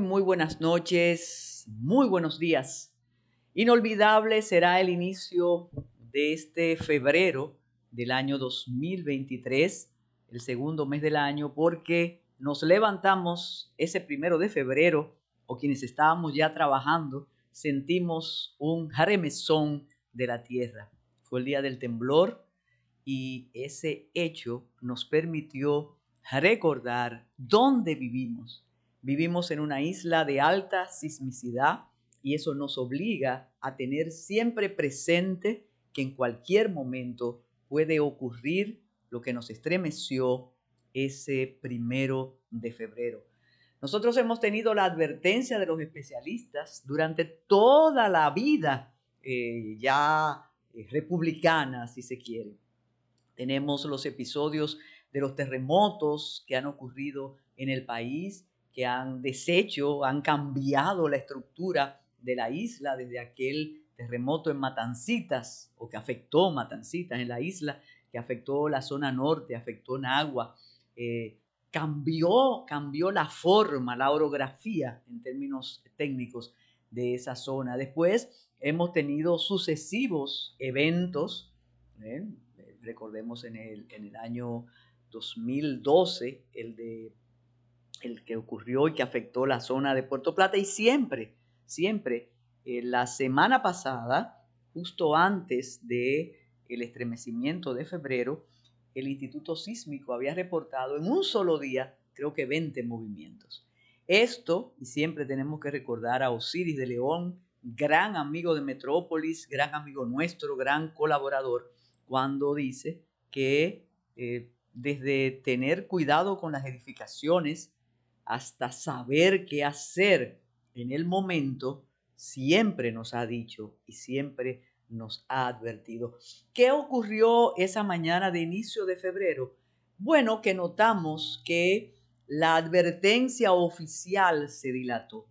muy buenas noches, muy buenos días. Inolvidable será el inicio de este febrero del año 2023, el segundo mes del año, porque nos levantamos ese 1 de febrero, o quienes estábamos ya trabajando, sentimos un remesón de la tierra. Fue el día del temblor y ese hecho nos permitió recordar dónde vivimos. Vivimos en una isla de alta sismicidad y eso nos obliga a tener siempre presente que en cualquier momento puede ocurrir lo que nos estremeció ese 1 de febrero. Nosotros hemos tenido la advertencia de los especialistas durante toda la vida republicana, si se quiere. Tenemos los episodios de los terremotos que han ocurrido en el país, que han deshecho, han cambiado la estructura de la isla desde aquel terremoto en Matancitas, o que afectó Matancitas en la isla, que afectó la zona norte, afectó Nagua. Cambió la forma, la orografía en términos técnicos de esa zona. Después hemos tenido sucesivos eventos, recordemos en el año 2012, el que ocurrió y que afectó la zona de Puerto Plata, y siempre, la semana pasada, justo antes del estremecimiento de febrero, el Instituto Sísmico había reportado en un solo día, creo que 20 movimientos. Esto, y siempre tenemos que recordar a Osiris de León, gran amigo de Metrópolis, gran amigo nuestro, gran colaborador, cuando dice que desde tener cuidado con las edificaciones hasta saber qué hacer en el momento, siempre nos ha dicho y siempre nos ha advertido. ¿Qué ocurrió esa mañana de inicio de febrero? Bueno, que notamos que la advertencia oficial se dilató.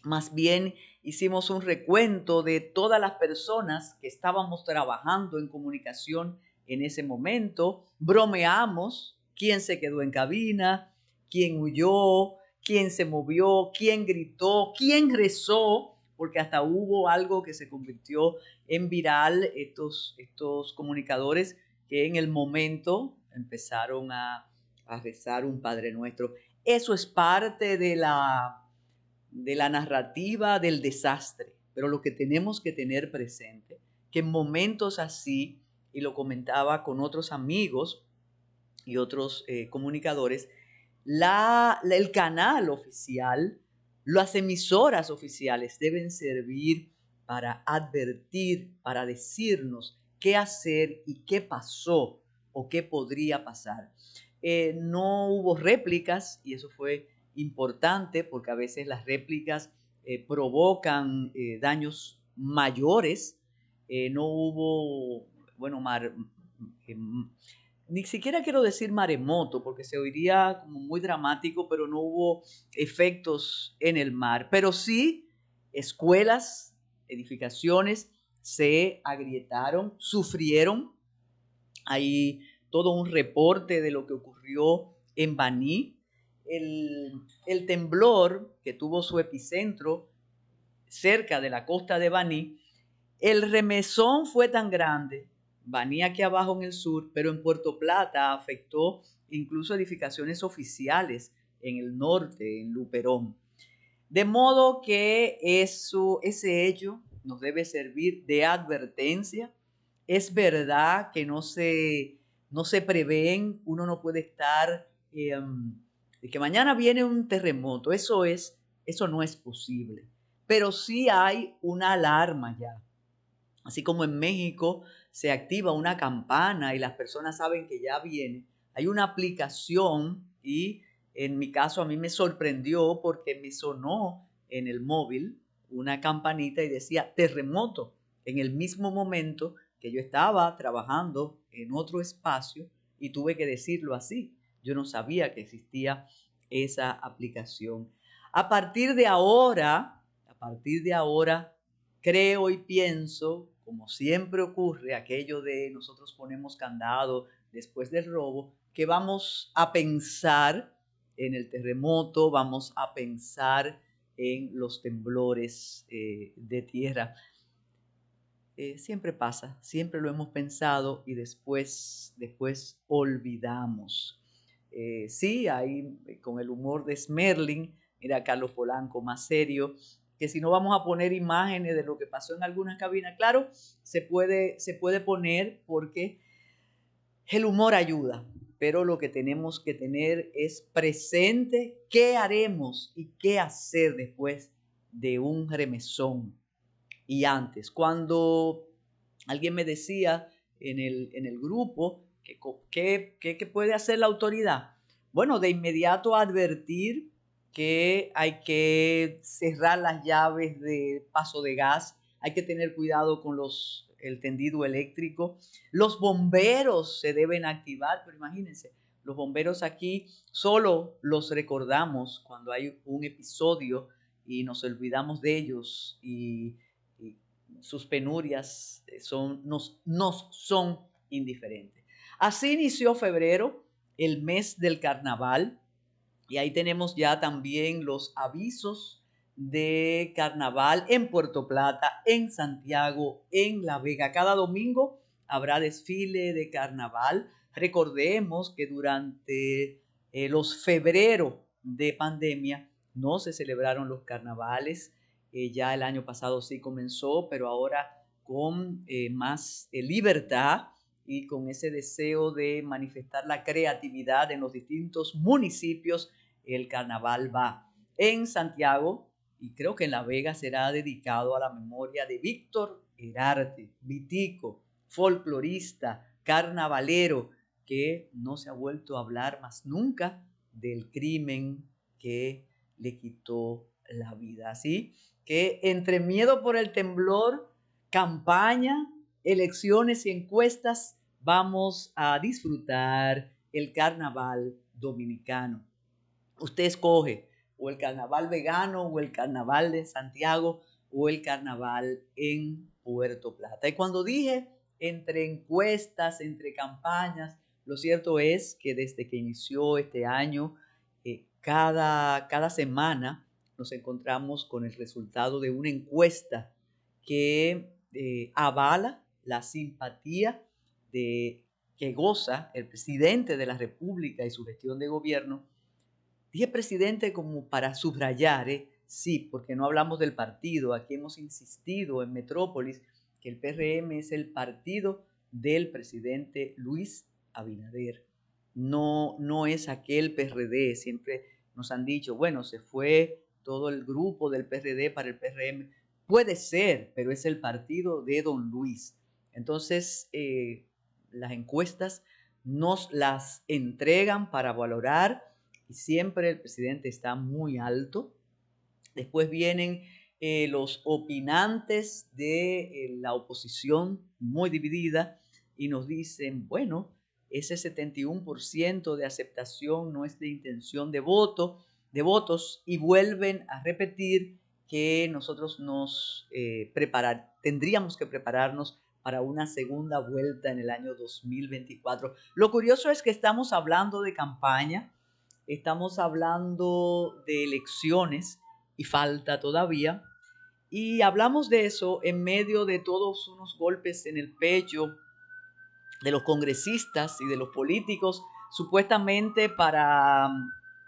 Más bien hicimos un recuento de todas las personas que estábamos trabajando en comunicación en ese momento. Bromeamos quién se quedó en cabina, quién huyó, quién se movió, quién gritó, quién rezó, porque hasta hubo algo que se convirtió en viral, estos comunicadores que en el momento empezaron a rezar un Padre Nuestro. Eso es parte de la narrativa del desastre, pero lo que tenemos que tener presente, que en momentos así, y lo comentaba con otros amigos y otros comunicadores, el canal oficial, las emisoras oficiales deben servir para advertir, para decirnos qué hacer y qué pasó o qué podría pasar. No hubo réplicas y eso fue importante porque a veces las réplicas provocan daños mayores. No hubo, bueno, ni siquiera quiero decir maremoto porque se oiría como muy dramático, pero no hubo efectos en el mar. Pero sí, escuelas, edificaciones se agrietaron, sufrieron. Hay todo un reporte de lo que ocurrió en Baní. El temblor que tuvo su epicentro cerca de la costa de Baní, el remesón fue tan grande, Baní aquí abajo en el sur, pero en Puerto Plata afectó incluso edificaciones oficiales en el norte, en Luperón. De modo que ese hecho nos debe servir de advertencia. Es verdad que no se prevén, uno no puede estar de que mañana viene un terremoto, eso no es posible. Pero sí hay una alarma ya. Así como en México se activa una campana y las personas saben que ya viene, hay una aplicación y en mi caso a mí me sorprendió porque me sonó en el móvil una campanita y decía terremoto en el mismo momento que yo estaba trabajando en otro espacio y tuve que decirlo así. Yo no sabía que existía esa aplicación. A partir de ahora, creo y pienso, como siempre ocurre, aquello de nosotros ponemos candado después del robo, que vamos a pensar en el terremoto, vamos a pensar en los temblores de tierra. Siempre pasa, siempre lo hemos pensado y después olvidamos. Sí, ahí con el humor de Smerling, mira Carlos Polanco más serio, que si no vamos a poner imágenes de lo que pasó en algunas cabinas, claro, se puede poner porque el humor ayuda, pero lo que tenemos que tener es presente qué haremos y qué hacer después de un remesón. Y antes, cuando alguien me decía en el grupo que puede hacer la autoridad, bueno, de inmediato advertir que hay que cerrar las llaves de paso de gas, hay que tener cuidado con el tendido eléctrico, los bomberos se deben activar, pero imagínense, los bomberos aquí solo los recordamos cuando hay un episodio y nos olvidamos de ellos y sus penurias nos son indiferentes. Así inició febrero, el mes del carnaval, y ahí tenemos ya también los avisos de carnaval en Puerto Plata, en Santiago, en La Vega. Cada domingo habrá desfile de carnaval. Recordemos que durante los febrero de pandemia no se celebraron los carnavales. Ya el año pasado sí comenzó, pero ahora con más libertad y con ese deseo de manifestar la creatividad en los distintos municipios, el carnaval va. En Santiago, y creo que en La Vega será dedicado a la memoria de Víctor Herarte, vitico, folclorista, carnavalero, que no se ha vuelto a hablar más nunca del crimen que le quitó la vida. Así que entre miedo por el temblor, campaña, elecciones y encuestas, vamos a disfrutar el carnaval dominicano. Usted escoge o el carnaval vegano o el carnaval de Santiago o el carnaval en Puerto Plata. Y cuando dije entre encuestas, entre campañas, lo cierto es que desde que inició este año, cada semana nos encontramos con el resultado de una encuesta que avala la simpatía que goza el presidente de la República y su gestión de gobierno. Dije presidente como para subrayar, sí, porque no hablamos del partido. Aquí hemos insistido en Metrópolis que el PRM es el partido del presidente Luis Abinader. No es aquel PRD. Siempre nos han dicho, bueno, se fue todo el grupo del PRD para el PRM. Puede ser, pero es el partido de don Luis. Entonces, las encuestas nos las entregan para valorar y siempre el presidente está muy alto. Después vienen los opinantes de la oposición muy dividida y nos dicen, bueno, ese 71% de aceptación no es de intención de votos, y vuelven a repetir que nosotros tendríamos que prepararnos para una segunda vuelta en el año 2024. Lo curioso es que estamos hablando de campaña, estamos hablando de elecciones y falta todavía. Y hablamos de eso en medio de todos unos golpes en el pecho de los congresistas y de los políticos, supuestamente para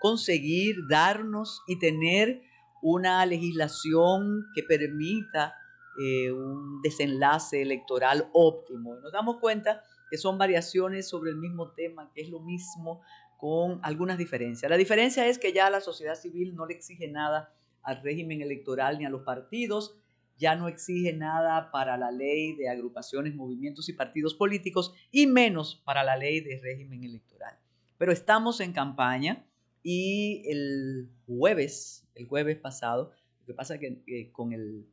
conseguir darnos y tener una legislación que permita un desenlace electoral óptimo. Y nos damos cuenta que son variaciones sobre el mismo tema, que es lo mismo con algunas diferencias. La diferencia es que ya la sociedad civil no le exige nada al régimen electoral ni a los partidos, ya no exige nada para la ley de agrupaciones, movimientos y partidos políticos y menos para la ley de régimen electoral. Pero estamos en campaña y el jueves pasado, lo que pasa es que con el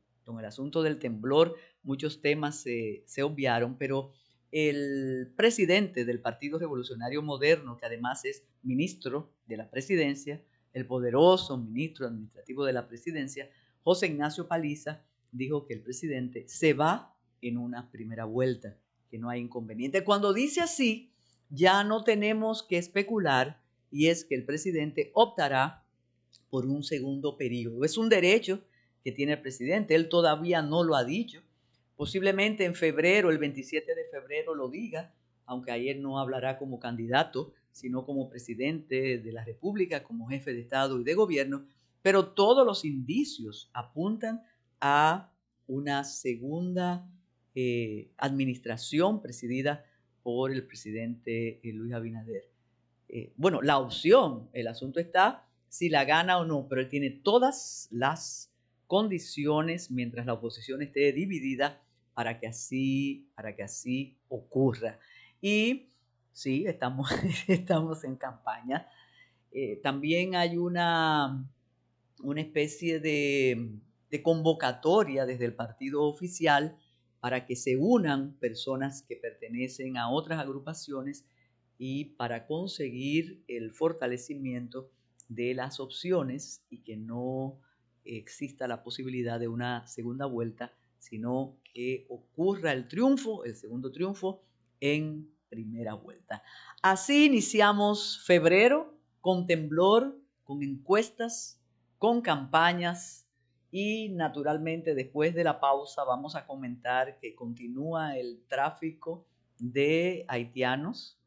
asunto del temblor muchos temas se obviaron, pero el presidente del Partido Revolucionario Moderno, que además es ministro de la presidencia, el poderoso ministro administrativo de la presidencia, José Ignacio Paliza, dijo que el presidente se va en una primera vuelta, que no hay inconveniente. Cuando dice así, ya no tenemos que especular, y es que el presidente optará por un segundo periodo. Es un derecho que tiene el presidente. Él todavía no lo ha dicho. Posiblemente en febrero, el 27 de febrero lo diga, aunque ayer no hablará como candidato, sino como presidente de la República, como jefe de Estado y de gobierno. Pero todos los indicios apuntan a una segunda administración presidida por el presidente Luis Abinader. Bueno, la opción, el asunto está si la gana o no, pero él tiene todas las condiciones mientras la oposición esté dividida para que así ocurra. Y sí, estamos, estamos en campaña. También hay una especie de convocatoria desde el partido oficial para que se unan personas que pertenecen a otras agrupaciones y para conseguir el fortalecimiento de las opciones y que no exista la posibilidad de una segunda vuelta, sino que ocurra el triunfo, el segundo triunfo, en primera vuelta. Así iniciamos febrero con temblor, con encuestas, con campañas y naturalmente después de la pausa vamos a comentar que continúa el tráfico de haitianos.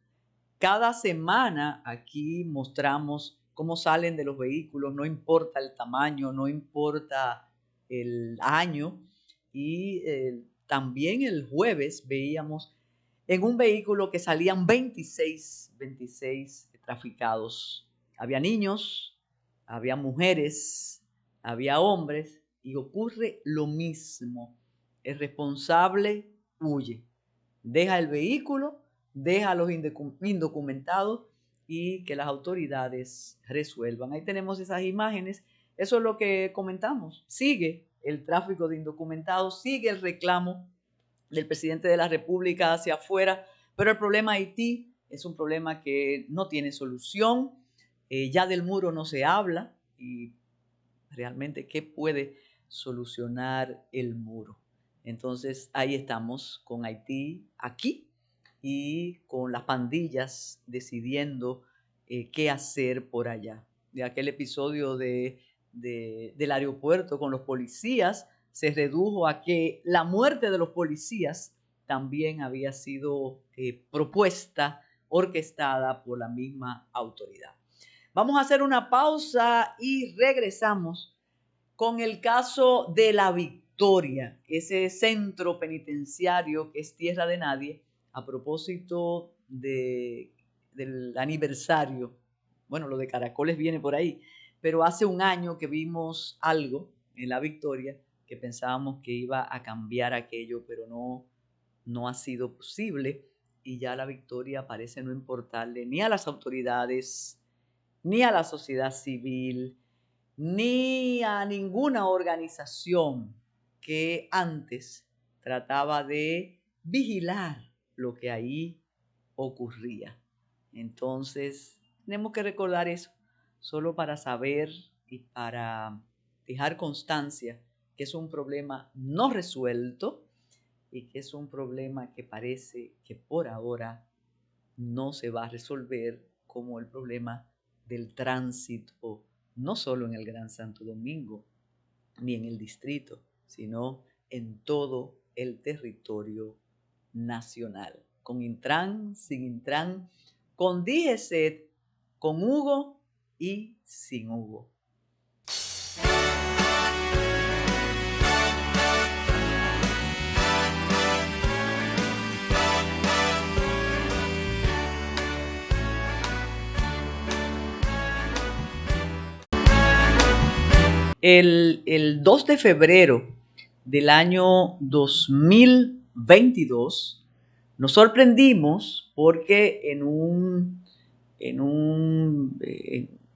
Cada semana aquí mostramos cómo salen de los vehículos, no importa el tamaño, no importa el año. Y también el jueves veíamos en un vehículo que salían 26 traficados. Había niños, había mujeres, había hombres y ocurre lo mismo. El responsable huye, deja el vehículo, deja a los indocumentados y que las autoridades resuelvan. Ahí tenemos esas imágenes. Eso es lo que comentamos. Sigue el tráfico de indocumentados, sigue el reclamo del presidente de la República hacia afuera, pero el problema Haití es un problema que no tiene solución. Ya del muro no se habla y realmente ¿qué puede solucionar el muro? Entonces ahí estamos con Haití aquí y con las pandillas decidiendo qué hacer por allá. De aquel episodio del aeropuerto con los policías se redujo a que la muerte de los policías también había sido propuesta, orquestada por la misma autoridad. Vamos a hacer una pausa y regresamos con el caso de La Victoria, ese centro penitenciario que es tierra de nadie, a propósito del aniversario. Bueno, lo de Caracoles viene por ahí, pero hace un año que vimos algo en La Victoria que pensábamos que iba a cambiar aquello, pero no ha sido posible y ya La Victoria parece no importarle ni a las autoridades, ni a la sociedad civil, ni a ninguna organización que antes trataba de vigilar lo que ahí ocurría. Entonces, tenemos que recordar eso solo para saber y para dejar constancia que es un problema no resuelto y que es un problema que parece que por ahora no se va a resolver, como el problema del tránsito, no solo en el Gran Santo Domingo ni en el distrito, sino en todo el territorio nacional. Con Intran, sin Intran, con DGCET, con Hugo y sin Hugo. El 2 de febrero del año 2022 nos sorprendimos porque en un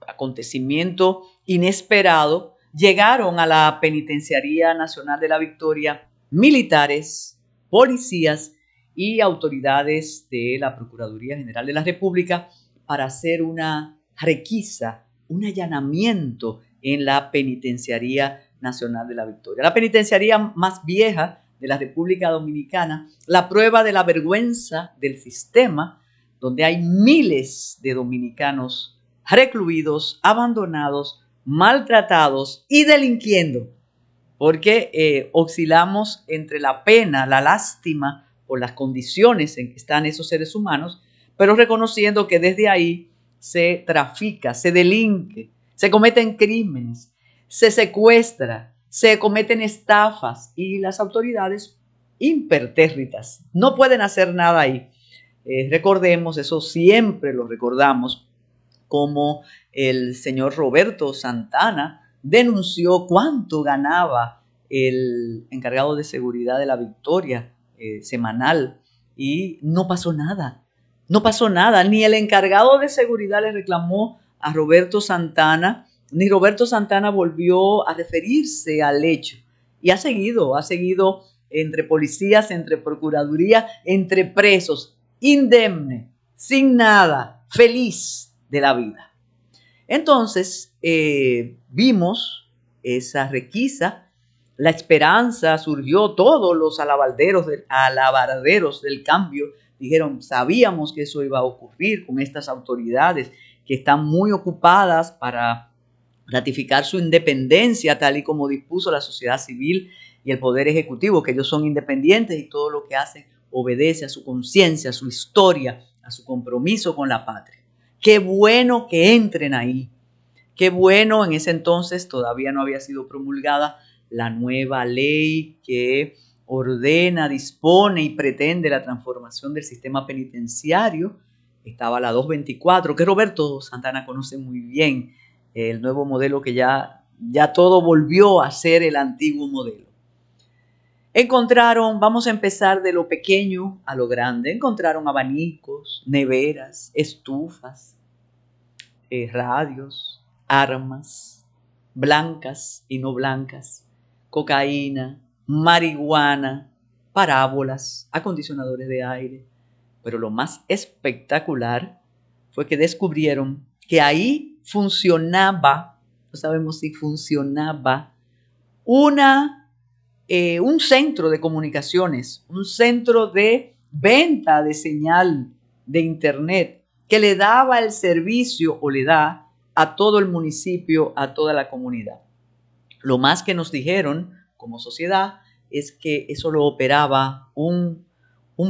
acontecimiento inesperado llegaron a la Penitenciaría Nacional de la Victoria militares, policías y autoridades de la Procuraduría General de la República para hacer una requisa, un allanamiento en la Penitenciaría Nacional de la Victoria. La penitenciaría más vieja de la República Dominicana, la prueba de la vergüenza del sistema, donde hay miles de dominicanos recluidos, abandonados, maltratados y delinquiendo, porque oscilamos entre la pena, la lástima por las condiciones en que están esos seres humanos, pero reconociendo que desde ahí se trafica, se delinque, se cometen crímenes, se secuestra, se cometen estafas y las autoridades impertérritas no pueden hacer nada ahí. Recordemos, eso siempre lo recordamos, como el señor Roberto Santana denunció cuánto ganaba el encargado de seguridad de la Victoria semanal y no pasó nada. No pasó nada, ni el encargado de seguridad le reclamó a Roberto Santana, ni Roberto Santana volvió a referirse al hecho. Y ha seguido entre policías, entre procuraduría, entre presos, indemne, sin nada, feliz de la vida. Entonces vimos esa requisa, la esperanza surgió, todos los alabarderos del cambio dijeron, sabíamos que eso iba a ocurrir con estas autoridades que están muy ocupadas para ratificar su independencia tal y como dispuso la sociedad civil y el poder ejecutivo, que ellos son independientes y todo lo que hacen obedece a su conciencia, a su historia, a su compromiso con la patria. Qué bueno que entren ahí. Qué bueno, en ese entonces todavía no había sido promulgada la nueva ley que ordena, dispone y pretende la transformación del sistema penitenciario. Estaba la 224, que Roberto Santana conoce muy bien, el nuevo modelo que ya todo volvió a ser el antiguo modelo. Encontraron, vamos a empezar de lo pequeño a lo grande, encontraron abanicos, neveras, estufas, radios, armas, blancas y no blancas, cocaína, marihuana, parábolas, acondicionadores de aire. Pero lo más espectacular fue que descubrieron que ahí funcionaba, no sabemos si funcionaba, un centro de comunicaciones, un centro de venta de señal de internet que le daba el servicio o le da a todo el municipio, a toda la comunidad. Lo más que nos dijeron como sociedad es que eso lo operaba un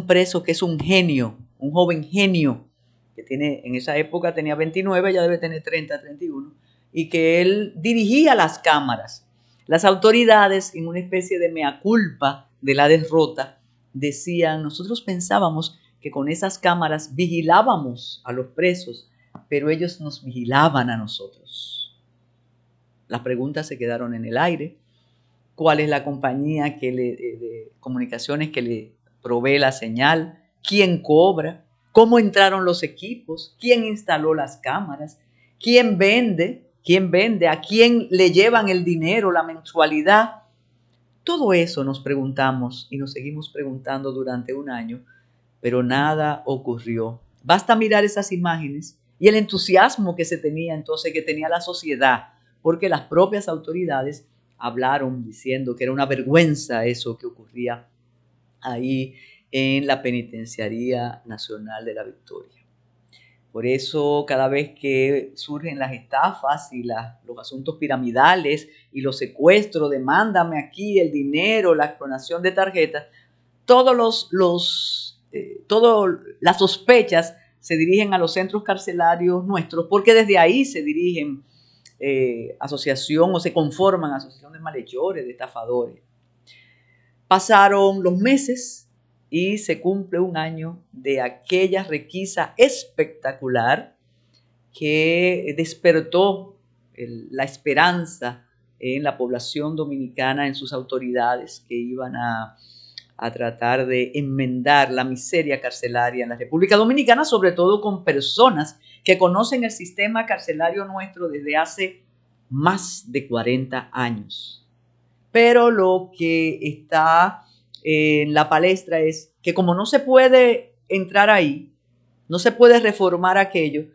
preso que es un genio, un joven genio, que en esa época tenía 29, ya debe tener 30, 31, y que él dirigía las cámaras. Las autoridades, en una especie de mea culpa de la derrota, decían, nosotros pensábamos que con esas cámaras vigilábamos a los presos, pero ellos nos vigilaban a nosotros. Las preguntas se quedaron en el aire. ¿Cuál es la compañía de comunicaciones que le provee la señal? ¿Quién cobra? ¿Cómo entraron los equipos? ¿Quién instaló las cámaras? ¿Quién vende? ¿A quién le llevan el dinero, la mensualidad? Todo eso nos preguntamos y nos seguimos preguntando durante un año, pero nada ocurrió. Basta mirar esas imágenes y el entusiasmo que se tenía entonces, que tenía la sociedad, porque las propias autoridades hablaron diciendo que era una vergüenza eso que ocurría ahí en la Penitenciaría Nacional de la Victoria. Por eso cada vez que surgen las estafas y los asuntos piramidales y los secuestros de mándame aquí el dinero, la clonación de tarjetas, todas las sospechas se dirigen a los centros carcelarios nuestros, porque desde ahí se dirigen asociación o se conforman asociación de malhechores, de estafadores. Pasaron los meses y se cumple un año de aquella requisa espectacular que despertó la esperanza en la población dominicana, en sus autoridades que iban a tratar de enmendar la miseria carcelaria en la República Dominicana, sobre todo con personas que conocen el sistema carcelario nuestro desde hace más de 40 años. Pero lo que está en la palestra es que como no se puede entrar ahí, no se puede reformar aquello,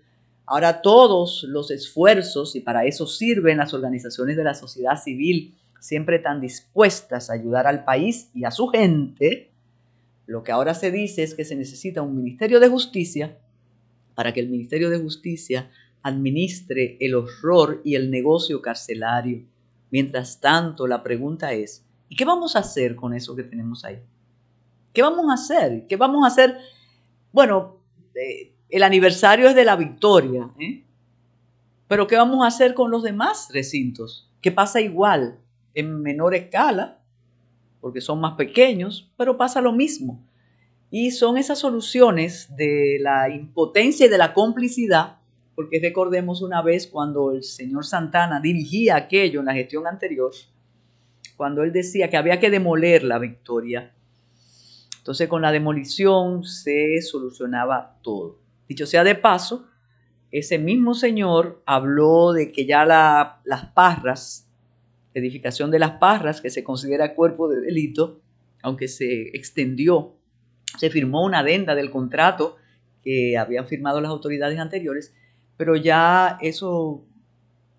ahora todos los esfuerzos, y para eso sirven las organizaciones de la sociedad civil, siempre tan dispuestas a ayudar al país y a su gente, lo que ahora se dice es que se necesita un Ministerio de Justicia para que el Ministerio de Justicia administre el horror y el negocio carcelario. Mientras tanto, la pregunta es, ¿y qué vamos a hacer con eso que tenemos ahí? ¿Qué vamos a hacer? ¿Qué vamos a hacer? Bueno, el aniversario es de la victoria, ¿eh? Pero ¿qué vamos a hacer con los demás recintos? Que pasa igual, en menor escala, porque son más pequeños, pero pasa lo mismo. Y son esas soluciones de la impotencia y de la complicidad, porque recordemos una vez cuando el señor Santana dirigía aquello en la gestión anterior, cuando él decía que había que demoler la victoria. Entonces con la demolición se solucionaba todo. Dicho sea de paso, ese mismo señor habló de que ya las Parras, edificación de las Parras, que se considera cuerpo de delito, aunque se extendió, se firmó una adenda del contrato que habían firmado las autoridades anteriores, pero ya eso,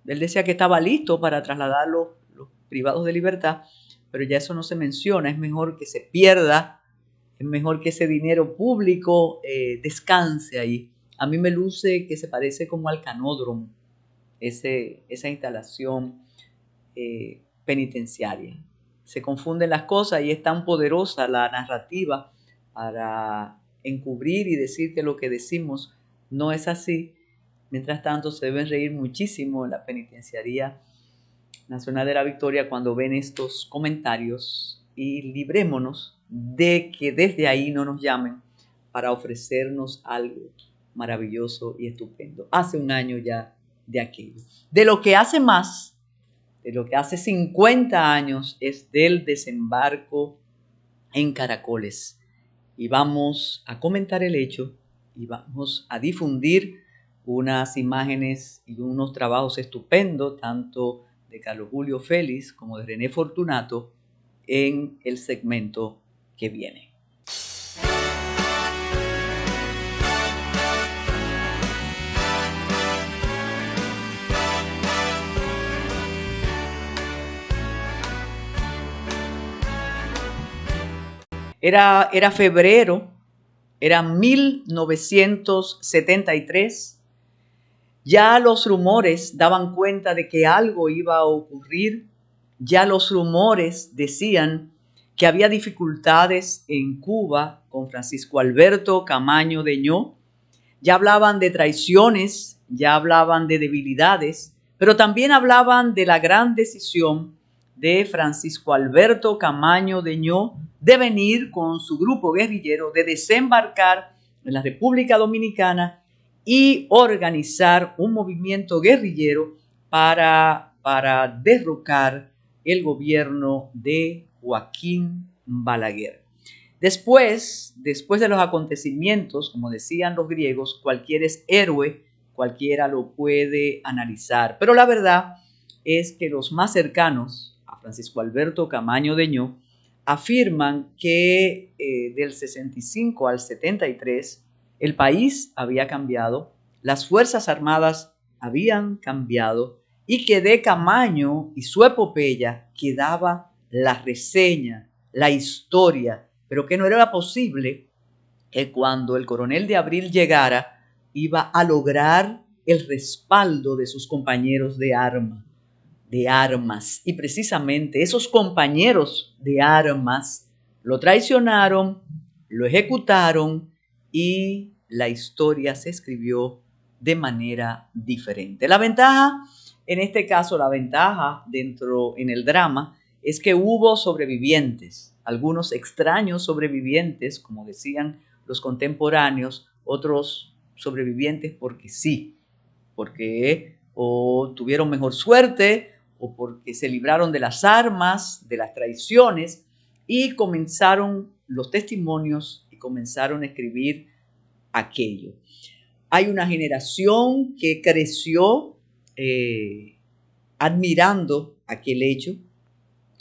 él decía que estaba listo para trasladar los privados de libertad, pero ya eso no se menciona, es mejor que se pierda, es mejor que ese dinero público descanse ahí. A mí me luce que se parece como al canódromo, esa instalación penitenciaria. Se confunden las cosas y es tan poderosa la narrativa para encubrir y decir que lo que decimos no es así. Mientras tanto, se deben reír muchísimo en la Penitenciaría Nacional de la Victoria cuando ven estos comentarios, y librémonos de que desde ahí no nos llamen para ofrecernos algo maravilloso y estupendo. Hace un año ya de aquello. De lo que hace más, de lo que hace 50 años, es del desembarco en Caracoles. Y vamos a comentar el hecho y vamos a difundir unas imágenes y unos trabajos estupendos, tanto de Carlos Julio Félix como de René Fortunato, en el segmento que viene. Era febrero, era 1973. Ya los rumores daban cuenta de que algo iba a ocurrir. Ya los rumores decían que había dificultades en Cuba con Francisco Alberto Camaño Deñó. Ya hablaban de traiciones, ya hablaban de debilidades, pero también hablaban de la gran decisión de Francisco Alberto Camaño Deñó de venir con su grupo guerrillero, de desembarcar en la República Dominicana y organizar un movimiento guerrillero para derrocar el gobierno de Joaquín Balaguer. Después de los acontecimientos, como decían los griegos, cualquiera es héroe, cualquiera lo puede analizar. Pero la verdad es que los más cercanos a Francisco Alberto Camaño Deñó afirman que del 65 al 73 el país había cambiado, las Fuerzas Armadas habían cambiado y que de Camaño y su epopeya quedaba la reseña, la historia, pero que no era posible que cuando el coronel de Abril llegara iba a lograr el respaldo de sus compañeros de armas. Y precisamente esos compañeros de armas lo traicionaron, lo ejecutaron y la historia se escribió de manera diferente. La ventaja, en este caso, la ventaja en el drama, es que hubo sobrevivientes, algunos extraños sobrevivientes, como decían los contemporáneos, otros sobrevivientes porque sí, porque o tuvieron mejor suerte o porque se libraron de las armas, de las traiciones, y comenzaron los testimonios y comenzaron a escribir aquello. Hay una generación que creció admirando aquel hecho,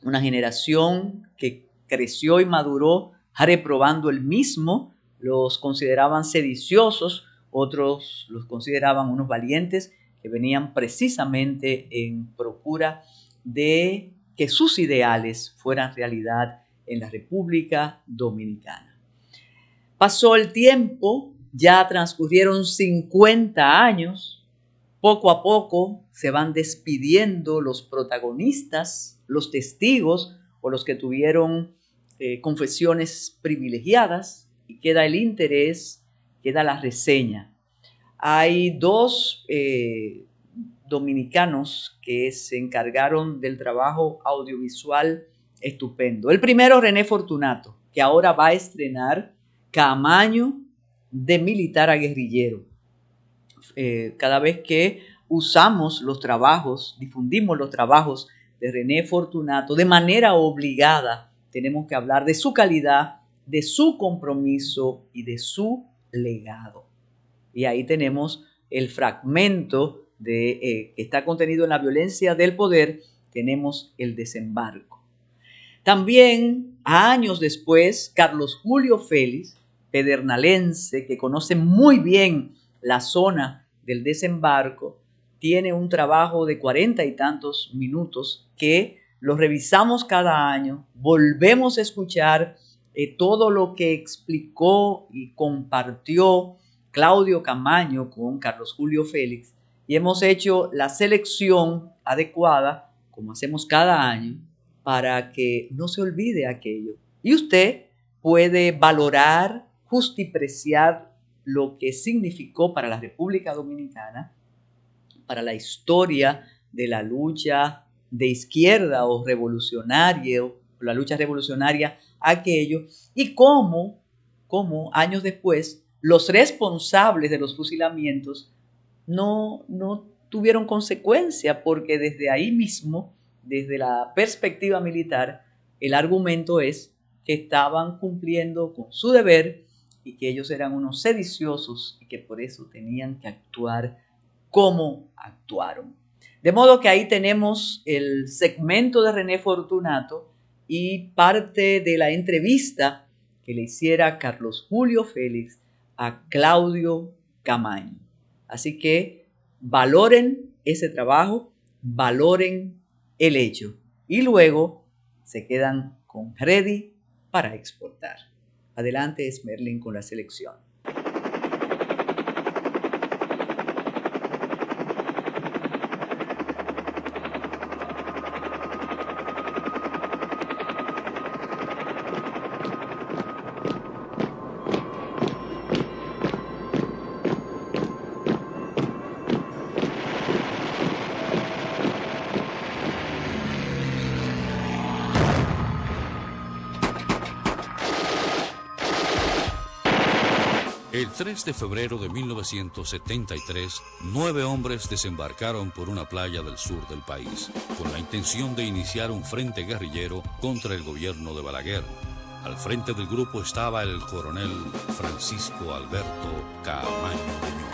una generación que creció y maduró reprobando el mismo, los consideraban sediciosos, otros los consideraban unos valientes que venían precisamente en procura de que sus ideales fueran realidad en la República Dominicana. Pasó el tiempo, ya transcurrieron 50 años Poco a poco se van despidiendo los protagonistas, los testigos o los que tuvieron confesiones privilegiadas, y queda el interés, queda la reseña. Hay dos dominicanos que se encargaron del trabajo audiovisual estupendo. El primero, René Fortunato, que ahora va a estrenar Camaño de militar a guerrillero. Cada vez que usamos los trabajos, difundimos los trabajos de René Fortunato, de manera obligada tenemos que hablar de su calidad, de su compromiso y de su legado. Y ahí tenemos el fragmento que está contenido en La violencia del poder. Tenemos el desembarco. También, años después, Carlos Julio Félix, pedernales, que conoce muy bien la zona del desembarco, tiene un trabajo de 40 y tantos minutos que lo revisamos cada año, volvemos a escuchar todo lo que explicó y compartió Claudio Camaño con Carlos Julio Félix, y hemos hecho la selección adecuada, como hacemos cada año, para que no se olvide aquello. Y usted puede valorar, justipreciar lo que significó para la República Dominicana, para la historia de la lucha de izquierda o revolucionaria, o la lucha revolucionaria, aquello, y cómo años después los responsables de los fusilamientos no tuvieron consecuencia, porque desde ahí mismo, desde la perspectiva militar, el argumento es que estaban cumpliendo con su deber y que ellos eran unos sediciosos y que por eso tenían que actuar como actuaron. De modo que ahí tenemos el segmento de René Fortunato y parte de la entrevista que le hiciera Carlos Julio Félix a Claudio Camaño. Así que valoren ese trabajo, valoren el hecho y luego se quedan con ready para exportar. Adelante, Esmerlin, con la selección. El 3 de febrero de 1973, 9 hombres desembarcaron por una playa del sur del país, con la intención de iniciar un frente guerrillero contra el gobierno de Balaguer. Al frente del grupo estaba el coronel Francisco Alberto Caamaño de Ño.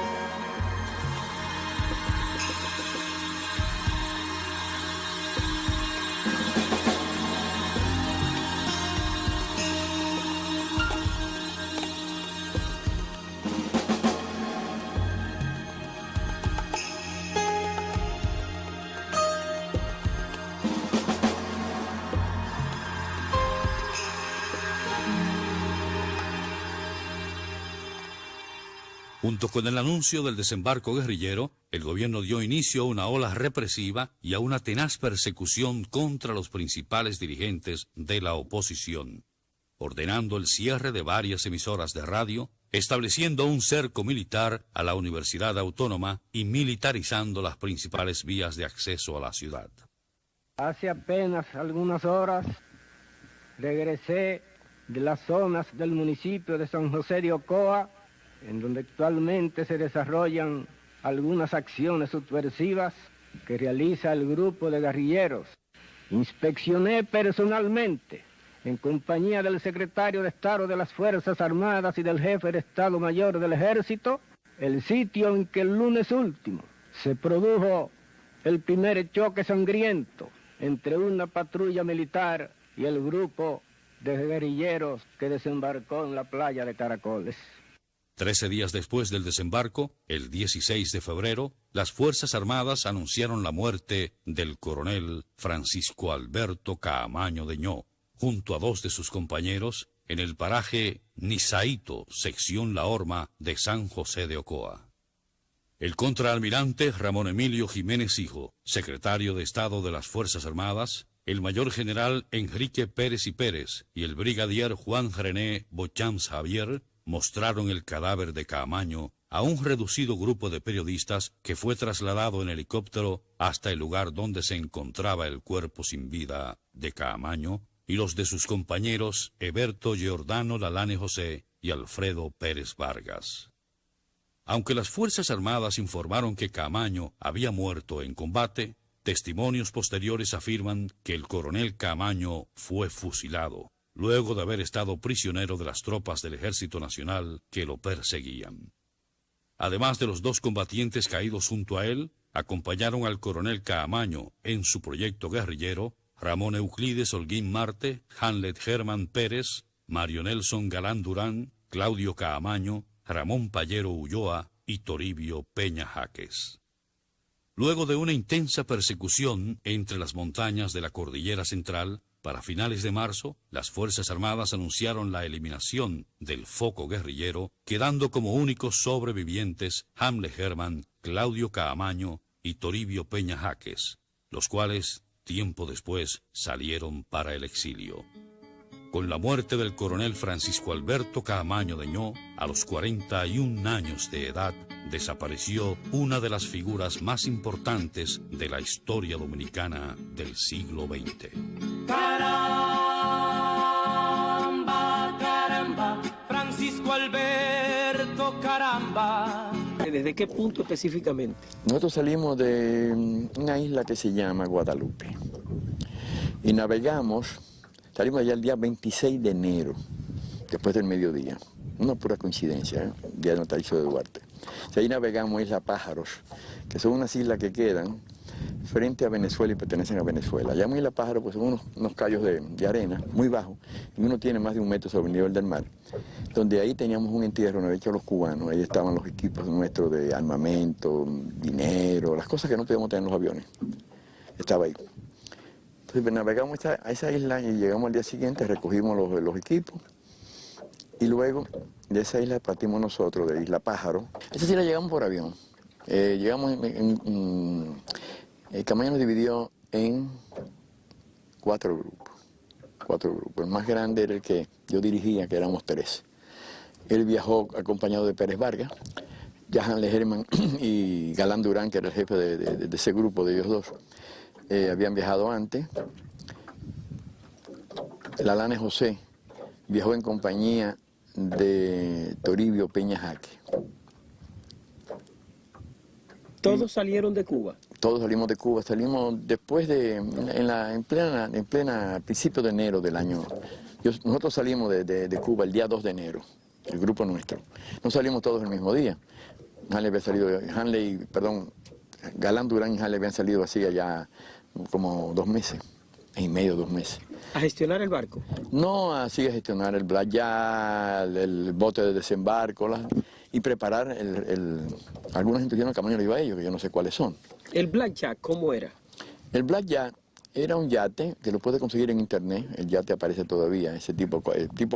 Junto con el anuncio del desembarco guerrillero, el gobierno dio inicio a una ola represiva y a una tenaz persecución contra los principales dirigentes de la oposición, ordenando el cierre de varias emisoras de radio, estableciendo un cerco militar a la Universidad Autónoma y militarizando las principales vías de acceso a la ciudad. Hace apenas algunas horas regresé de las zonas del municipio de San José de Ocoa, en donde actualmente se desarrollan algunas acciones subversivas que realiza el grupo de guerrilleros. Inspeccioné personalmente, en compañía del secretario de Estado de las Fuerzas Armadas y del jefe de Estado Mayor del Ejército, el sitio en que el lunes último se produjo el primer choque sangriento entre una patrulla militar y el grupo de guerrilleros que desembarcó en la playa de Caracoles. 13 días después del desembarco, el 16 de febrero, las Fuerzas Armadas anunciaron la muerte del coronel Francisco Alberto Caamaño de Ño, junto a 2 de sus compañeros, en el paraje Nizaito, sección La Horma de San José de Ocoa. El contraalmirante Ramón Emilio Jiménez Hijo, secretario de Estado de las Fuerzas Armadas, el mayor general Enrique Pérez y Pérez y el brigadier Juan René Bochams Javier mostraron el cadáver de Caamaño a un reducido grupo de periodistas que fue trasladado en helicóptero hasta el lugar donde se encontraba el cuerpo sin vida de Caamaño y los de sus compañeros Eberto Giordano Lalane José y Alfredo Pérez Vargas. Aunque las Fuerzas Armadas informaron que Caamaño había muerto en combate, testimonios posteriores afirman que el coronel Caamaño fue fusilado, luego de haber estado prisionero de las tropas del Ejército Nacional que lo perseguían. Además de los dos combatientes caídos junto a él, acompañaron al coronel Caamaño en su proyecto guerrillero Ramón Euclides Holguín Marte, Hanlet Germán Pérez, Mario Nelson Galán Durán, Claudio Caamaño, Ramón Payero Ulloa y Toribio Peña Jaques. Luego de una intensa persecución entre las montañas de la Cordillera Central, para finales de marzo, las Fuerzas Armadas anunciaron la eliminación del foco guerrillero, quedando como únicos sobrevivientes Hamle Germán, Claudio Caamaño y Toribio Peña Jaques, los cuales, tiempo después, salieron para el exilio. Con la muerte del coronel Francisco Alberto Caamaño Deñó, a los 41 años de edad, desapareció una de las figuras más importantes de la historia dominicana del siglo XX. Caramba, caramba, Francisco Alberto, caramba. ¿Desde qué punto específicamente? Nosotros salimos de una isla que se llama Guadalupe y navegamos. Salimos allá el día 26 de enero, después del mediodía. Una pura coincidencia, día de natalicio de Duarte. Ahí navegamos Isla Pájaros, que son unas islas que quedan frente a Venezuela y pertenecen a Venezuela. Allá en Isla Pájaros pues, son unos callos de arena muy bajos, y uno tiene más de 1 metro sobre el nivel del mar, donde ahí teníamos un entierro, nos habían hecho los cubanos. Ahí estaban los equipos nuestros de armamento, dinero, las cosas que no podíamos tener en los aviones. Estaba ahí. Entonces navegamos a esa isla y llegamos al día siguiente, recogimos los equipos y luego de esa isla partimos nosotros, de Isla Pájaro. Esa isla llegamos por avión. Llegamos el Caamaño nos dividió en 4 grupos. 4 grupos. El más grande era el que yo dirigía, que éramos 3. Él viajó acompañado de Pérez Vargas, Hanle Germán y Galán Durán, que era el jefe de ese grupo, de ellos dos. Habían viajado antes. Lalane José viajó en compañía de Toribio Peña Jaques. ¿Todos salieron de Cuba? Todos salimos de Cuba, salimos después en plena principio de enero del año. Nosotros salimos de Cuba el día 2 de enero, el grupo nuestro. No salimos todos el mismo día. Galán Durán y Hanle habían salido así allá como 2 meses y medio, 2 meses. ¿A gestionar el barco? No, así a gestionar el blackjack, el bote de desembarco y preparar algunas instrucciones que Caamaño le iba a ellos, que yo no sé cuáles son. ¿El blackjack cómo era? El blackjack era un yate que lo puede conseguir en internet, el yate aparece todavía, ese tipo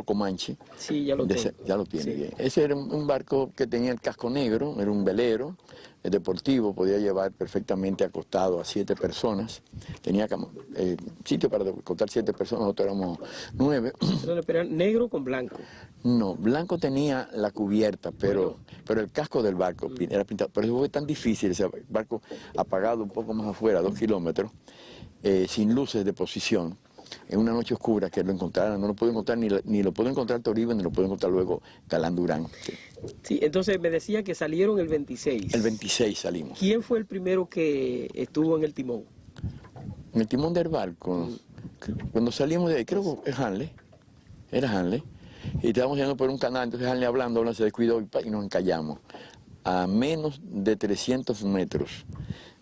Comanche. Sí, ya lo tiene. Ya lo tiene, sí. Bien. Ese era un barco que tenía el casco negro, era un velero deportivo, podía llevar perfectamente acostado a 7 personas. Tenía sitio para acostar 7 personas, nosotros éramos 9. Pero negro con blanco. No, blanco tenía la cubierta, pero el casco del barco era pintado. Pero eso fue tan difícil, ese barco apagado un poco más afuera, 2 kilómetros, sin luces de posición, en una noche oscura, que lo encontraran. No lo pudo encontrar, ni lo pudo encontrar Toribio, ni lo pudo encontrar luego Galán Durán. Sí, entonces me decía que salieron el 26. El 26 salimos. ¿Quién fue el primero que estuvo en el timón? En el timón del barco, cuando salimos de ahí, creo que era Hanle, y estábamos yendo por un canal, entonces Hanle hablando, se descuidó y nos encallamos a menos de 300 metros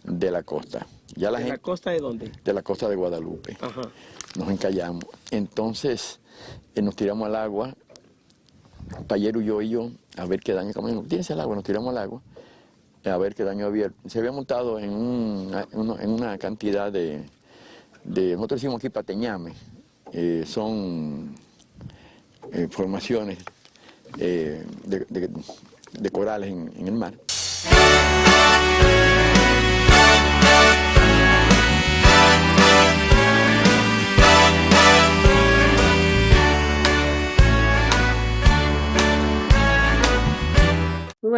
de la costa. Ya ¿De la costa de dónde? De la costa de Guadalupe. Ajá. Nos encallamos. Entonces nos tiramos al agua, Payero, yo y yo, a ver qué daño. Tírense al agua, nos tiramos al agua, a ver qué daño había. Se había montado en una cantidad de nosotros decimos aquí pateñame, son formaciones de corales en el mar.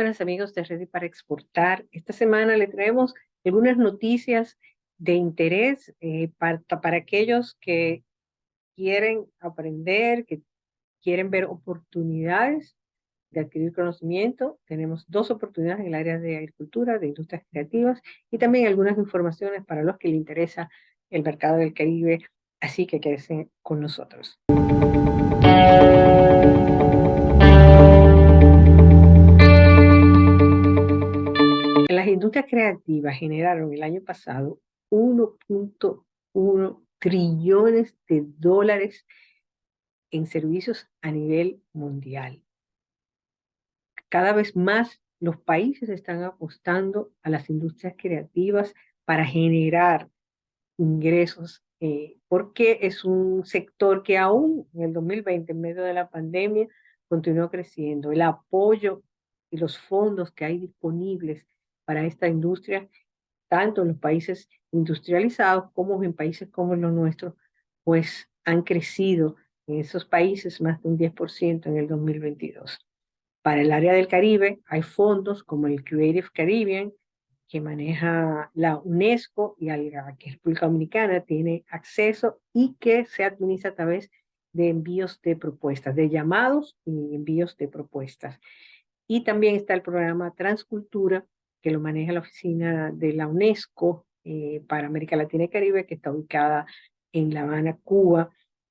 buenas amigos de Ready para Exportar. Esta semana le traemos algunas noticias de interés para aquellos que quieren aprender, que quieren ver oportunidades de adquirir conocimiento. Tenemos 2 oportunidades en el área de agricultura, de industrias creativas y también algunas informaciones para los que les interesa el mercado del Caribe. Así que quédense con nosotros. Las industrias creativas generaron el año pasado 1.1 trillones de dólares en servicios a nivel mundial. Cada vez más los países están apostando a las industrias creativas para generar ingresos, porque es un sector que aún en el 2020, en medio de la pandemia, continuó creciendo. El apoyo y los fondos que hay disponibles para esta industria, tanto en los países industrializados como en países como los nuestros, pues han crecido en esos países más de un 10% en el 2022. Para el área del Caribe hay fondos como el Creative Caribbean, que maneja la UNESCO y a la que República Dominicana tiene acceso y que se administra a través de envíos de propuestas, de llamados y envíos de propuestas. Y también está el programa Transcultura, que lo maneja la oficina de la UNESCO para América Latina y Caribe, que está ubicada en La Habana, Cuba,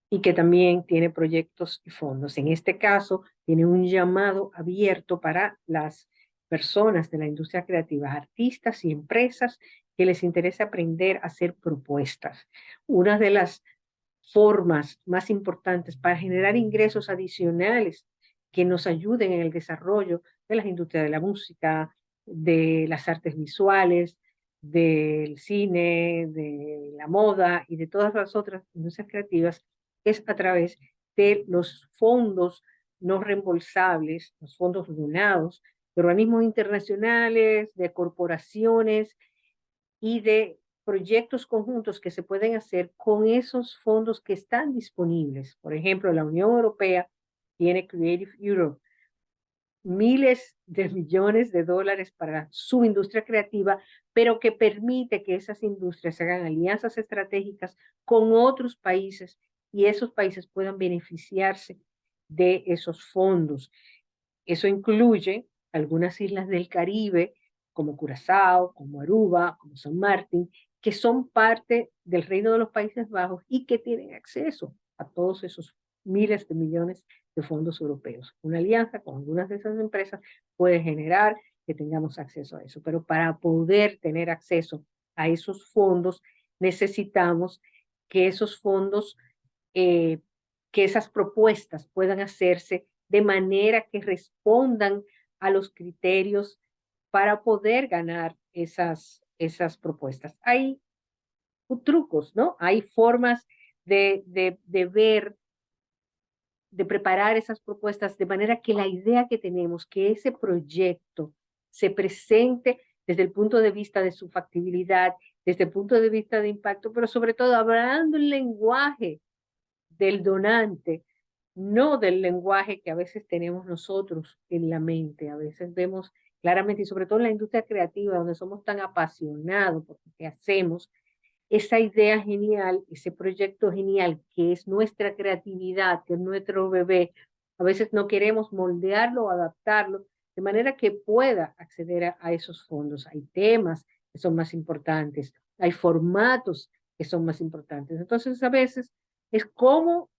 y que también tiene proyectos y fondos. En este caso, tiene un llamado abierto para las personas de la industria creativa, artistas y empresas que les interesa aprender a hacer propuestas. Una de las formas más importantes para generar ingresos adicionales que nos ayuden en el desarrollo de las industrias de la música, de las artes visuales, del cine, de la moda y de todas las otras industrias creativas, es a través de los fondos no reembolsables, los fondos donados de organismos internacionales, de corporaciones y de proyectos conjuntos que se pueden hacer con esos fondos que están disponibles. Por ejemplo, la Unión Europea tiene Creative Europe, miles de millones de dólares para su industria creativa, pero que permite que esas industrias hagan alianzas estratégicas con otros países y esos países puedan beneficiarse de esos fondos. Eso incluye algunas islas del Caribe, como Curazao, como Aruba, como San Martín, que son parte del Reino de los Países Bajos y que tienen acceso a todos esos miles de millones de fondos europeos. Una alianza con algunas de esas empresas puede generar que tengamos acceso a eso, pero para poder tener acceso a esos fondos necesitamos que esos fondos, que esas propuestas puedan hacerse de manera que respondan a los criterios para poder ganar esas propuestas. Hay trucos, ¿no? Hay formas de ver, de preparar esas propuestas de manera que la idea que tenemos, que ese proyecto se presente desde el punto de vista de su factibilidad, desde el punto de vista de impacto, pero sobre todo hablando el lenguaje del donante, no del lenguaje que a veces tenemos nosotros en la mente. A veces vemos claramente, y sobre todo en la industria creativa, donde somos tan apasionados por lo que hacemos, esa idea genial, ese proyecto genial que es nuestra creatividad, que es nuestro bebé, a veces no queremos moldearlo o adaptarlo de manera que pueda acceder a esos fondos. Hay temas que son más importantes, hay formatos que son más importantes. Entonces, a veces es cómo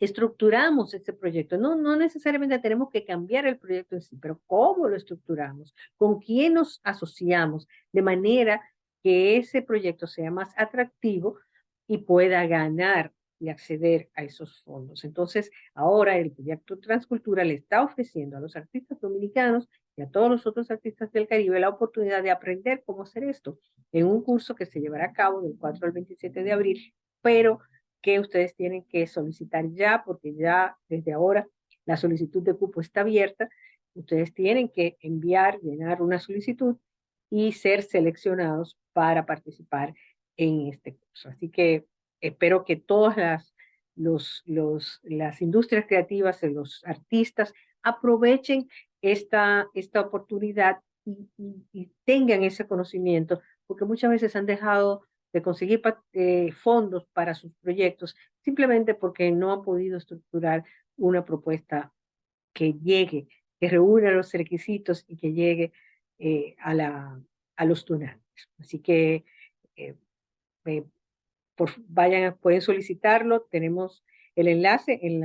estructuramos este proyecto. No necesariamente tenemos que cambiar el proyecto en sí, pero cómo lo estructuramos, con quién nos asociamos, de manera que ese proyecto sea más atractivo y pueda ganar y acceder a esos fondos. Entonces, ahora el proyecto Transcultura le está ofreciendo a los artistas dominicanos y a todos los otros artistas del Caribe la oportunidad de aprender cómo hacer esto en un curso que se llevará a cabo del 4 al 27 de abril, pero que ustedes tienen que solicitar ya, porque ya desde ahora la solicitud de cupo está abierta. Ustedes tienen que llenar una solicitud y ser seleccionados para participar en este curso. Así que espero que todas las industrias creativas, los artistas, aprovechen esta oportunidad y tengan ese conocimiento, porque muchas veces han dejado de conseguir fondos para sus proyectos simplemente porque no han podido estructurar una propuesta que llegue, que reúna los requisitos y que llegue a los donantes. Así que pueden solicitarlo. Tenemos el enlace en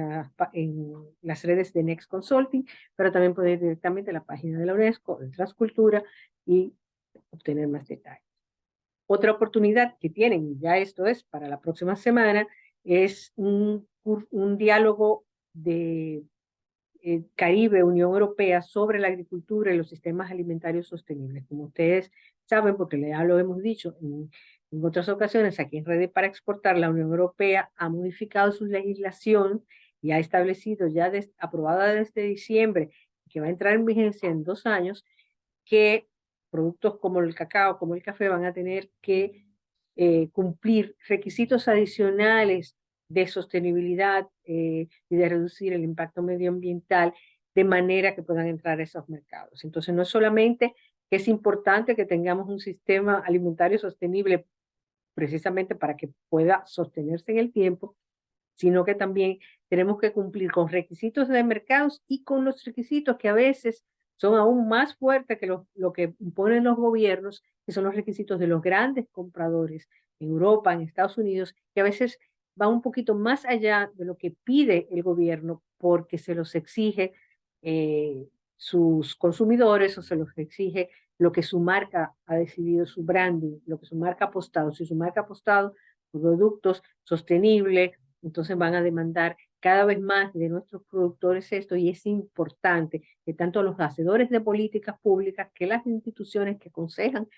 las redes de Next Consulting, pero también pueden ir directamente a la página de la UNESCO, de Transcultura, y obtener más detalles. Otra oportunidad que tienen, y ya esto es para la próxima semana, es un diálogo de Caribe, Unión Europea, sobre la agricultura y los sistemas alimentarios sostenibles. Como ustedes saben, porque ya lo hemos dicho en otras ocasiones, aquí en Redes para Exportar, la Unión Europea ha modificado su legislación y ha establecido, ya aprobada desde diciembre, que va a entrar en vigencia en 2 años, que productos como el cacao, como el café, van a tener que cumplir requisitos adicionales de sostenibilidad y de reducir el impacto medioambiental, de manera que puedan entrar a esos mercados. Entonces, no es solamente que es importante que tengamos un sistema alimentario sostenible precisamente para que pueda sostenerse en el tiempo, sino que también tenemos que cumplir con requisitos de mercados y con los requisitos que a veces son aún más fuertes que lo que imponen los gobiernos, que son los requisitos de los grandes compradores en Europa, en Estados Unidos, que a veces va un poquito más allá de lo que pide el gobierno porque se los exige sus consumidores, o se los exige lo que su marca ha decidido, su branding, lo que su marca ha apostado. Si su marca ha apostado productos sostenibles, entonces van a demandar cada vez más de nuestros productores esto, y es importante que tanto los hacedores de políticas públicas, que las instituciones que aconsejan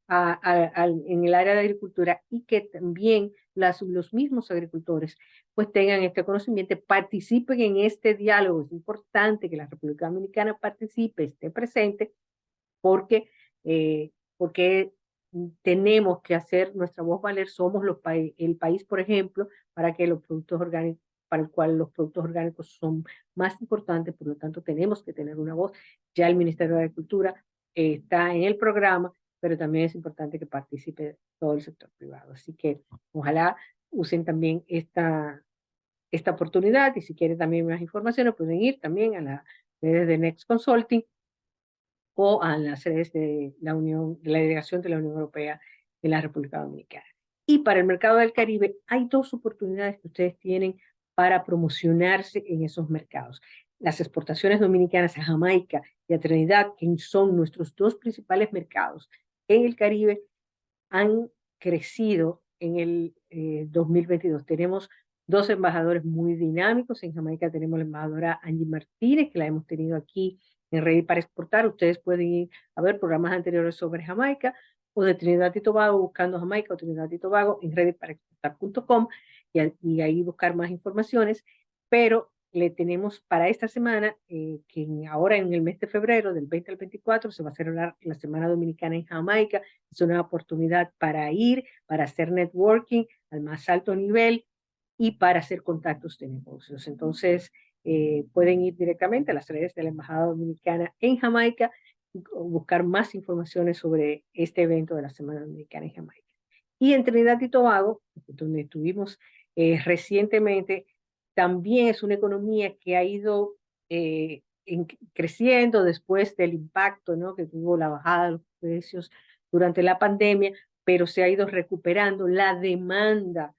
en el área de agricultura, y que también los mismos agricultores pues tengan este conocimiento, participen en este diálogo. Es importante que la República Dominicana participe, esté presente, porque tenemos que hacer nuestra voz valer. Somos el país, por ejemplo, para que los productos orgánicos, para el cual los productos orgánicos son más importantes, por lo tanto tenemos que tener una voz. Ya el Ministerio de Agricultura está en el programa, pero también es importante que participe todo el sector privado. Así que ojalá usen también esta oportunidad, y si quieren también más informaciones pueden ir también a las redes de Next Consulting o a las redes de la delegación de la Unión Europea en la República Dominicana. Y para el mercado del Caribe hay 2 oportunidades que ustedes tienen para promocionarse en esos mercados. Las exportaciones dominicanas a Jamaica y a Trinidad, que son nuestros 2 principales mercados en el Caribe, han crecido en el 2022. Tenemos 2 embajadores muy dinámicos. En Jamaica tenemos la embajadora Angie Martínez, que la hemos tenido aquí en Ready para Exportar. Ustedes pueden ir a ver programas anteriores sobre Jamaica, o de Trinidad y Tobago, buscando Jamaica o Trinidad y Tobago en readyparaexportar.com, y ahí buscar más informaciones. Pero le tenemos para esta semana, que ahora en el mes de febrero, del 20 al 24, se va a celebrar la Semana Dominicana en Jamaica. Es una oportunidad para ir, para hacer networking al más alto nivel y para hacer contactos de negocios. Entonces, pueden ir directamente a las redes de la Embajada Dominicana en Jamaica y buscar más informaciones sobre este evento de la Semana Dominicana en Jamaica. Y en Trinidad y Tobago, donde estuvimos recientemente, también es una economía que ha ido creciendo después del impacto, ¿no?, que tuvo la bajada de los precios durante la pandemia, pero se ha ido recuperando. La demanda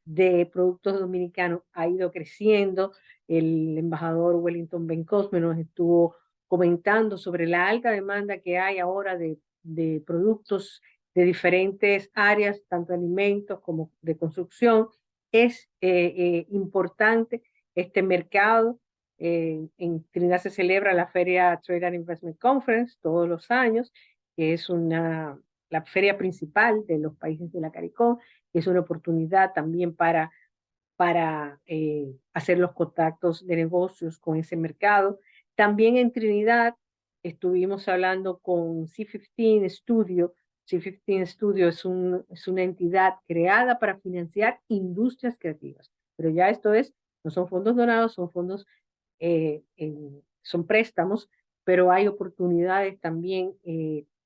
de productos dominicanos ha ido creciendo. El embajador Wellington Bencosme nos estuvo comentando sobre la alta demanda que hay ahora de productos de diferentes áreas, tanto alimentos como de construcción. Es importante este mercado. En Trinidad se celebra la Feria Trade and Investment Conference todos los años, que es la feria principal de los países de la CARICOM. Es una oportunidad también para hacer los contactos de negocios con ese mercado. También en Trinidad estuvimos hablando con C15 Studio. C15 Studio es una entidad creada para financiar industrias creativas, pero ya esto no son fondos donados, son fondos, son préstamos pero hay oportunidades también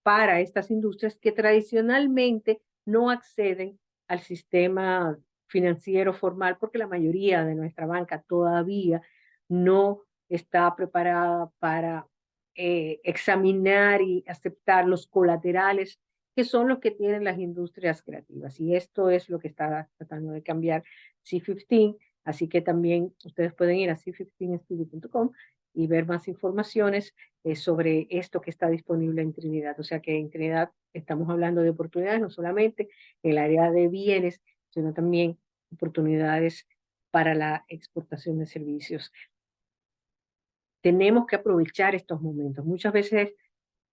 para estas industrias que tradicionalmente no acceden al sistema financiero formal porque la mayoría de nuestra banca todavía no está preparada para examinar y aceptar los colaterales que son los que tienen las industrias creativas. Y esto es lo que está tratando de cambiar C15, así que también ustedes pueden ir a c15studio.com y ver más informaciones sobre esto que está disponible en Trinidad. O sea que en Trinidad estamos hablando de oportunidades, no solamente en el área de bienes, sino también oportunidades para la exportación de servicios. Tenemos que aprovechar estos momentos. Muchas veces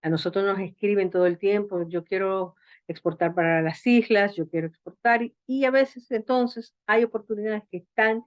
a nosotros nos escriben todo el tiempo, yo quiero exportar para las islas, yo quiero exportar, y a veces entonces hay oportunidades que están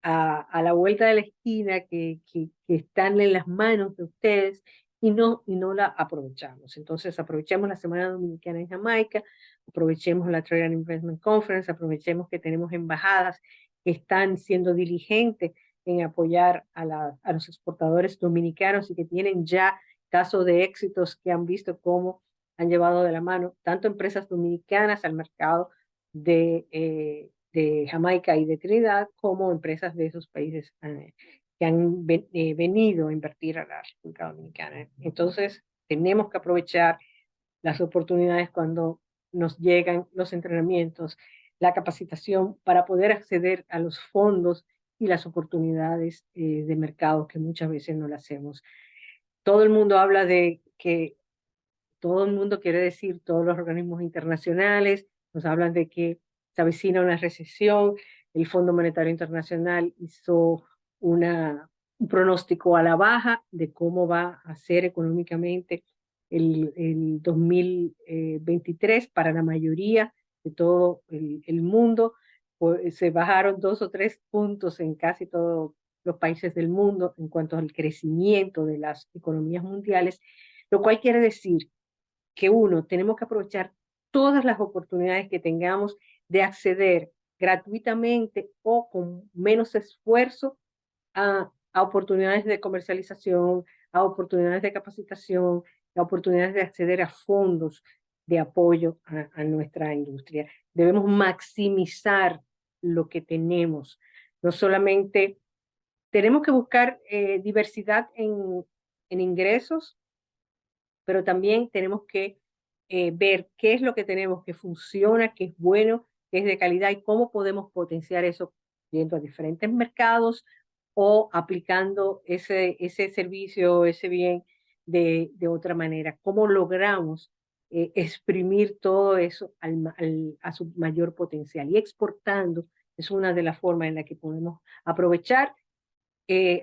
a la vuelta de la esquina, que están en las manos de ustedes y no la aprovechamos. Entonces aprovechemos la Semana Dominicana en Jamaica, aprovechemos la Trade and Investment Conference, aprovechemos que tenemos embajadas que están siendo diligentes en apoyar a los exportadores dominicanos y que tienen ya casos de éxitos que han visto cómo han llevado de la mano tanto empresas dominicanas al mercado de Jamaica y de Trinidad, como empresas de esos países que han venido a invertir a la República Dominicana. Entonces, tenemos que aprovechar las oportunidades cuando nos llegan los entrenamientos, la capacitación para poder acceder a los fondos y las oportunidades de mercado que muchas veces no las hacemos. Todo el mundo habla de que todo el mundo quiere decir, todos los organismos internacionales nos hablan de que se avecina una recesión. El Fondo Monetario Internacional hizo un pronóstico a la baja de cómo va a ser económicamente el 2023 para la mayoría de todo el mundo. Pues, se bajaron 2 o 3 puntos en casi todos los países del mundo en cuanto al crecimiento de las economías mundiales, lo cual quiere decir que tenemos que aprovechar todas las oportunidades que tengamos de acceder gratuitamente o con menos esfuerzo a oportunidades de comercialización, a oportunidades de capacitación, a oportunidades de acceder a fondos de apoyo a nuestra industria. Debemos maximizar lo que tenemos. No solamente tenemos que buscar diversidad en ingresos, pero también tenemos que ver qué es lo que tenemos que funciona, qué es bueno, qué es de calidad y cómo podemos potenciar eso yendo a diferentes mercados o aplicando ese servicio, ese bien de otra manera. ¿Cómo logramos exprimir todo eso a su mayor potencial? Y exportando es una de las formas en las que podemos aprovechar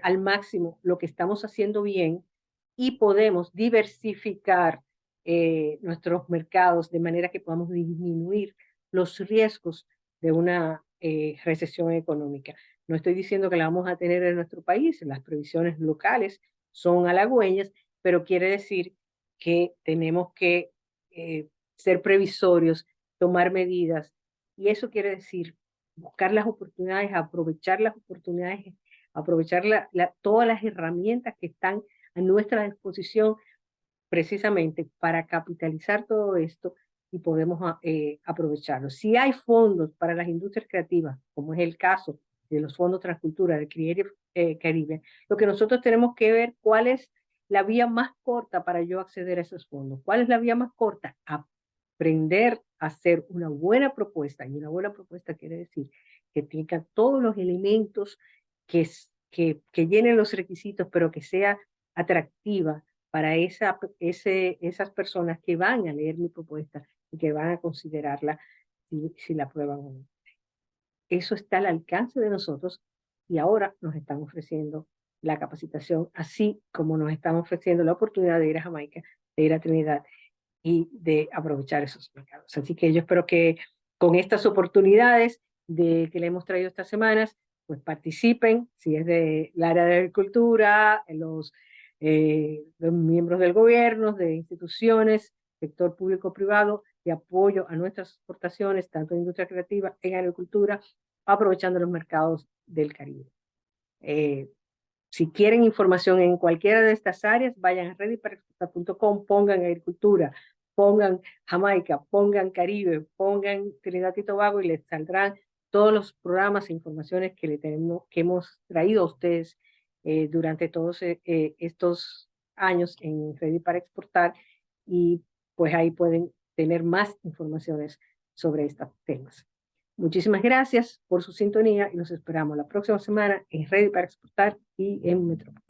al máximo lo que estamos haciendo bien y podemos diversificar nuestros mercados de manera que podamos disminuir los riesgos de una recesión económica. No estoy diciendo que la vamos a tener en nuestro país, las previsiones locales son halagüeñas, pero quiere decir que tenemos que ser previsorios, tomar medidas, y eso quiere decir buscar las oportunidades, aprovechar las oportunidades, aprovechar todas las herramientas que están a nuestra disposición precisamente para capitalizar todo esto y podemos aprovecharlo. Si hay fondos para las industrias creativas, como es el caso de los fondos Transcultura, de Creative Caribbean, lo que nosotros tenemos que ver cuál es la vía más corta para yo acceder a esos fondos. ¿Cuál es la vía más corta? Aprender a hacer una buena propuesta, y una buena propuesta quiere decir que tenga todos los elementos que llenen los requisitos, pero que sea atractiva para esas personas que van a leer mi propuesta y que van a considerarla si la aprueban o no. Eso está al alcance de nosotros y ahora nos están ofreciendo la capacitación, así como nos están ofreciendo la oportunidad de ir a Jamaica, de ir a Trinidad y de aprovechar esos mercados. Así que yo espero que con estas oportunidades que le hemos traído estas semanas, pues participen, si es del área de agricultura, los miembros del gobierno, de instituciones, sector público-privado, de apoyo a nuestras exportaciones, tanto en industria creativa, en agricultura, aprovechando los mercados del Caribe. Si quieren información en cualquiera de estas áreas, vayan a readyparaexportar.com, pongan agricultura, pongan Jamaica, pongan Caribe, pongan Trinidad y Tobago y les saldrán todos los programas e informaciones que hemos traído a ustedes durante todos estos años en Ready para Exportar, y pues ahí pueden tener más informaciones sobre estos temas. Muchísimas gracias por su sintonía y nos esperamos la próxima semana en Ready para Exportar y en Metrópoli.